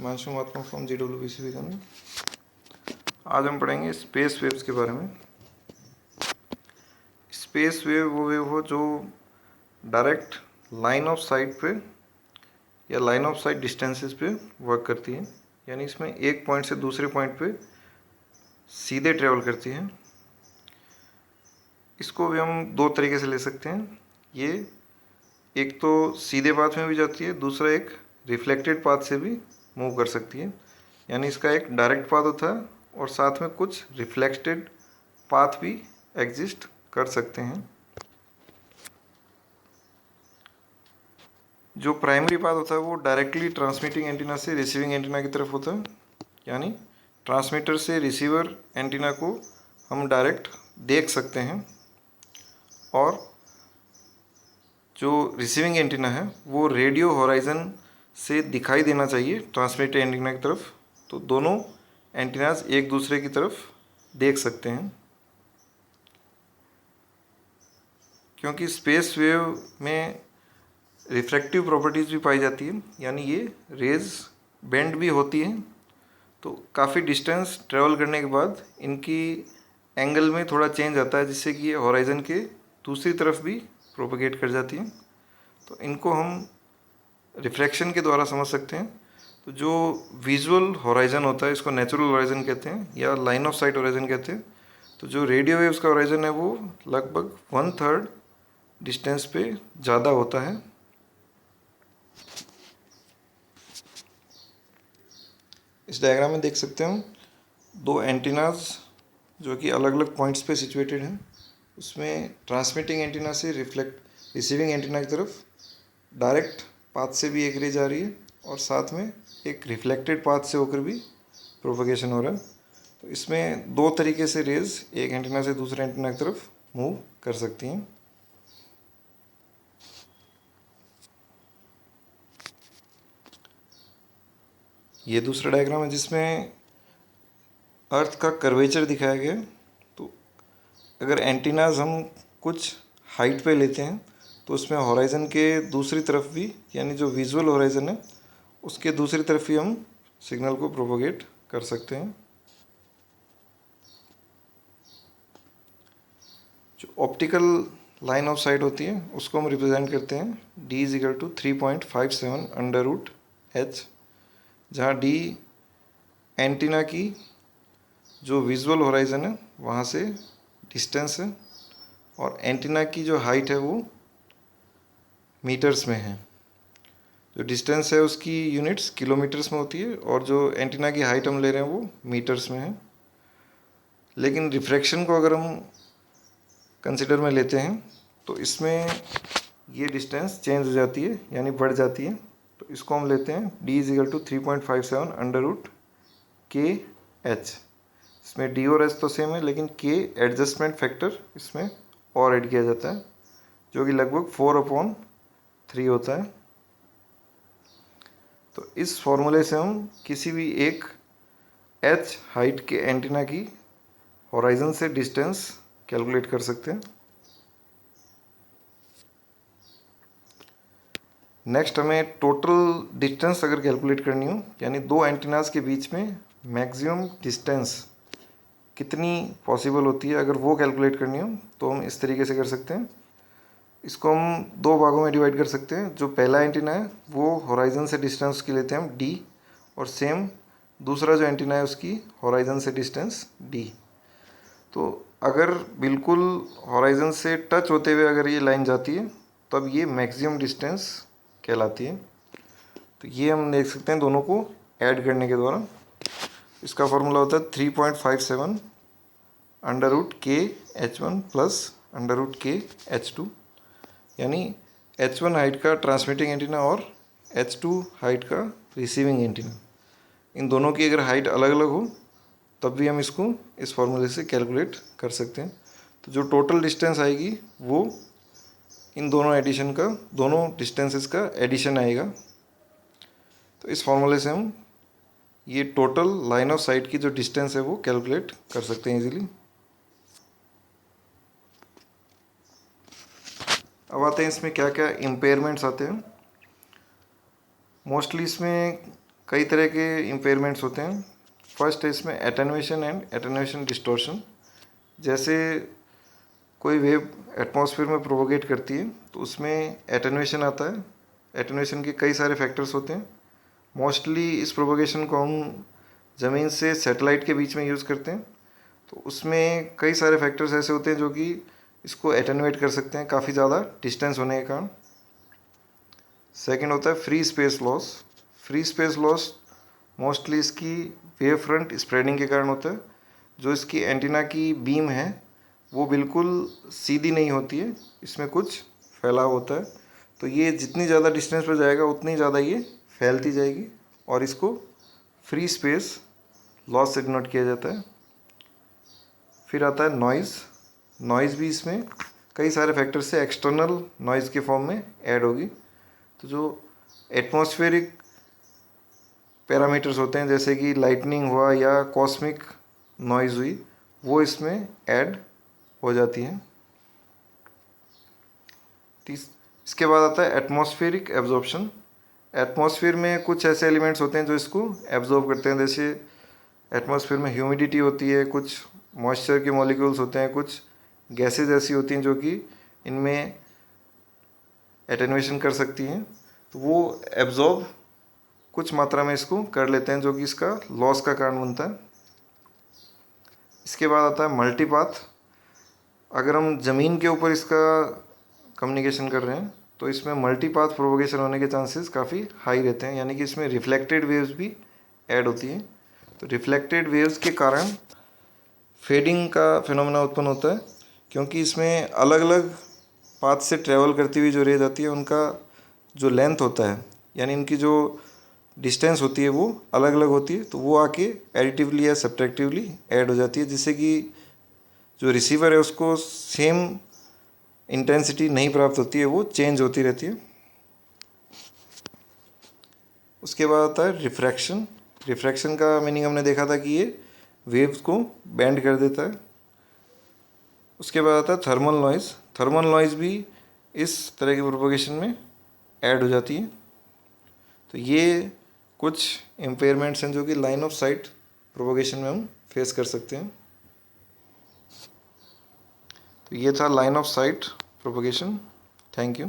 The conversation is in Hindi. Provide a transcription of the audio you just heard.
Himanshu Mahatma from GWBC vision. आज हम पढ़ेंगे स्पेस वेव्स के बारे में। स्पेस वेव वो वेव हो जो डायरेक्ट लाइन ऑफ साइट पे या लाइन ऑफ साइट डिस्टेंसेस पे वर्क करती है, यानी इसमें एक पॉइंट से दूसरे पॉइंट पे सीधे ट्रेवल करती है। इसको भी हम दो तरीके से ले सकते हैं। ये एक तो सीधे पाथ में भी जाती है, दूसरा एक रिफ्लेक्टेड पाथ से भी मूव कर सकती है। यानी इसका एक डायरेक्ट पाथ होता है और साथ में कुछ रिफ्लेक्टेड पाथ भी एग्जिस्ट कर सकते हैं। जो प्राइमरी पाथ होता है वो डायरेक्टली ट्रांसमिटिंग एंटीना से रिसीविंग एंटीना की तरफ होता है, यानी ट्रांसमीटर से रिसीवर एंटीना को हम डायरेक्ट देख सकते हैं और जो रिसीविंग एंटीना है वो रेडियो होराइजन से दिखाई देना चाहिए ट्रांसमिटर एंटीना की तरफ। तो दोनों एंटीनाज एक दूसरे की तरफ देख सकते हैं। क्योंकि स्पेस वेव में रिफ्रैक्टिव प्रॉपर्टीज़ भी पाई जाती है, यानी ये रेज बेंड भी होती है, तो काफ़ी डिस्टेंस ट्रेवल करने के बाद इनकी एंगल में थोड़ा चेंज आता है, जिससे कि ये होराइजन के दूसरी तरफ भी प्रोपेगेट कर जाती है। तो इनको हम रिफ्रैक्शन के द्वारा समझ सकते हैं। तो जो विजुअल होराइजन होता है इसको नेचुरल होराइजन कहते हैं या लाइन ऑफ साइट होराइजन कहते हैं। तो जो रेडियो वेव्स का होराइजन है वो लगभग 1/3 डिस्टेंस पे ज़्यादा होता है। इस डायग्राम में देख सकते हैं दो एंटीनाज जो कि अलग अलग पॉइंट्स पे सिचुएटेड हैं। उसमें ट्रांसमिटिंग एंटीना से रिसीविंग एंटीना की तरफ डायरेक्ट पाथ से भी एक रे जा रही है और साथ में एक रिफ्लेक्टेड पाथ से होकर भी प्रोपगेशन हो रहा है। तो इसमें दो तरीके से रेज एक एंटीना से दूसरे एंटीना की तरफ मूव कर सकती हैं। ये दूसरा डायग्राम है जिसमें अर्थ का कर्वेचर दिखाया गया है। तो अगर एंटीनाज हम कुछ हाइट पे लेते हैं तो उसमें होराइजन के दूसरी तरफ भी, यानी जो विजुअल होराइजन है उसके दूसरी तरफ ही हम सिग्नल को प्रोपोगेट कर सकते हैं। जो ऑप्टिकल लाइन ऑफ साइट होती है उसको हम रिप्रेजेंट करते हैं D = 3.57 √h, जहाँ D एंटीना की जो विजुअल होराइजन है वहाँ से डिस्टेंस है और एंटीना की जो हाइट है वो मीटर्स में है। जो डिस्टेंस है उसकी यूनिट्स किलोमीटर्स में होती है और जो एंटीना की हाइट हम ले रहे हैं वो मीटर्स में है। लेकिन रिफ्रैक्शन को अगर हम कंसिडर में लेते हैं तो इसमें ये डिस्टेंस चेंज हो जाती है, यानी बढ़ जाती है। तो इसको हम लेते हैं D = 3.57 √kh। इसमें D और H तो सेम है, लेकिन K एडजस्टमेंट फैक्टर इसमें और ऐड किया जाता है जो कि लगभग 4/3 होता है। तो इस फॉर्मूले से हम किसी भी एक h हाइट के एंटीना की होराइजन से डिस्टेंस कैलकुलेट कर सकते हैं। नेक्स्ट हमें टोटल डिस्टेंस अगर कैलकुलेट करनी हो, यानी दो एंटीनास के बीच में मैक्सिमम डिस्टेंस कितनी पॉसिबल होती है, अगर वो कैलकुलेट करनी हो तो हम इस तरीके से कर सकते हैं। इसको हम दो भागों में डिवाइड कर सकते हैं। जो पहला एंटीना है वो होराइजन से डिस्टेंस की लेते हैं हम D, और सेम दूसरा जो एंटीना है उसकी होराइजन से डिस्टेंस D। तो अगर बिल्कुल होराइजन से टच होते हुए अगर ये लाइन जाती है तब ये मैक्सिमम डिस्टेंस कहलाती है। तो ये हम देख सकते हैं दोनों को ऐड करने के द्वारा। इसका फॉर्मूला होता है 3.57 √kh1 + √kh2, यानी h1 हाइट का ट्रांसमिटिंग एंटीना और h2 हाइट का रिसीविंग एंटीना, इन दोनों की अगर हाइट अलग अलग हो तब भी हम इसको इस फॉर्मूले से कैलकुलेट कर सकते हैं। तो जो टोटल डिस्टेंस आएगी वो इन दोनों डिस्टेंसेस का एडिशन आएगा। तो इस फॉर्मूले से हम ये टोटल लाइन ऑफ साइट की जो डिस्टेंस है वो कैलकुलेट कर सकते हैं इजीली। अब आते हैं इसमें क्या क्या इम्पेयरमेंट्स आते हैं। मोस्टली इसमें कई तरह के इम्पेयरमेंट्स होते हैं। फर्स्ट है इसमें एटेन्यूएशन एंड एटेन्यूएशन डिस्टॉर्शन। जैसे कोई वेव एटमॉस्फेयर में प्रोपोगेट करती है तो उसमें एटेन्यूएशन आता है। एटेन्यूएशन के कई सारे फैक्टर्स होते हैं। मोस्टली इस प्रोपोगेशन को हम ज़मीन से सैटेलाइट के बीच में यूज़ करते हैं, तो उसमें कई सारे फैक्टर्स ऐसे होते हैं जो कि इसको एटेन्यूएट कर सकते हैं काफ़ी ज़्यादा डिस्टेंस होने के कारण। सेकंड होता है free space loss. Free space loss mostly इसकी वेव फ्रंट स्प्रेडिंग के कारण होता है। जो इसकी एंटीना की बीम है वो बिल्कुल सीधी नहीं होती है, इसमें कुछ फैलाव होता है। तो ये जितनी ज़्यादा डिस्टेंस पर जाएगा उतनी ज़्यादा ये फैलती जाएगी और इसको फ्री स्पेस लॉस से डिनोट किया जाता है। फिर आता है नॉइज़। नॉइज़ भी इसमें कई सारे फैक्टर से एक्सटर्नल नॉइज़ के फॉर्म में ऐड होगी। तो जो एटमॉस्फेरिक पैरामीटर्स होते हैं जैसे कि लाइटनिंग हुआ या कॉस्मिक नॉइज़ हुई, वो इसमें ऐड हो जाती हैं। इसके बाद आता है एटमॉस्फेरिक एब्जॉर्प्शन। एटमॉस्फेयर में कुछ ऐसे एलिमेंट्स होते हैं जो इसको एब्जॉर्ब करते हैं। जैसे एटमॉस्फेयर में ह्यूमिडिटी होती है, कुछ मॉइस्चर के मॉलिक्यूल्स होते हैं, कुछ गैसेज ऐसी होती हैं जो कि इनमें एटेन्यूएशन कर सकती हैं, तो वो एब्जॉर्ब कुछ मात्रा में इसको कर लेते हैं जो कि इसका लॉस का कारण बनता है। इसके बाद आता है मल्टीपाथ। अगर हम ज़मीन के ऊपर इसका कम्युनिकेशन कर रहे हैं तो इसमें मल्टीपाथ प्रोपोगेशन होने के चांसेस काफ़ी हाई रहते हैं, यानी कि इसमें रिफ्लेक्टेड वेव्स भी ऐड होती हैं। तो रिफ्लेक्टेड वेव्स के कारण फेडिंग का फिनोमेना उत्पन्न होता है, क्योंकि इसमें अलग अलग पाथ से ट्रैवल करती हुई जो रेज आती है उनका जो लेंथ होता है, यानी इनकी जो डिस्टेंस होती है वो अलग अलग होती है, तो वो आके एडिटिवली या सब्ट्रैक्टिवली ऐड हो जाती है, जिससे कि जो रिसीवर है उसको सेम इंटेंसिटी नहीं प्राप्त होती है, वो चेंज होती रहती है। उसके बाद आता है रिफ्रैक्शन। रिफ्रैक्शन का मीनिंग हमने देखा था कि ये वेव्स को बेंड कर देता है। उसके बाद आता है थर्मल नॉइज़। थर्मल नॉइज़ भी इस तरह की प्रोपोगेशन में ऐड हो जाती है। तो ये कुछ इम्पेयरमेंट्स हैं जो कि लाइन ऑफ साइट प्रोपोगेशन में हम फेस कर सकते हैं। तो ये था line of site propagation. Thank you.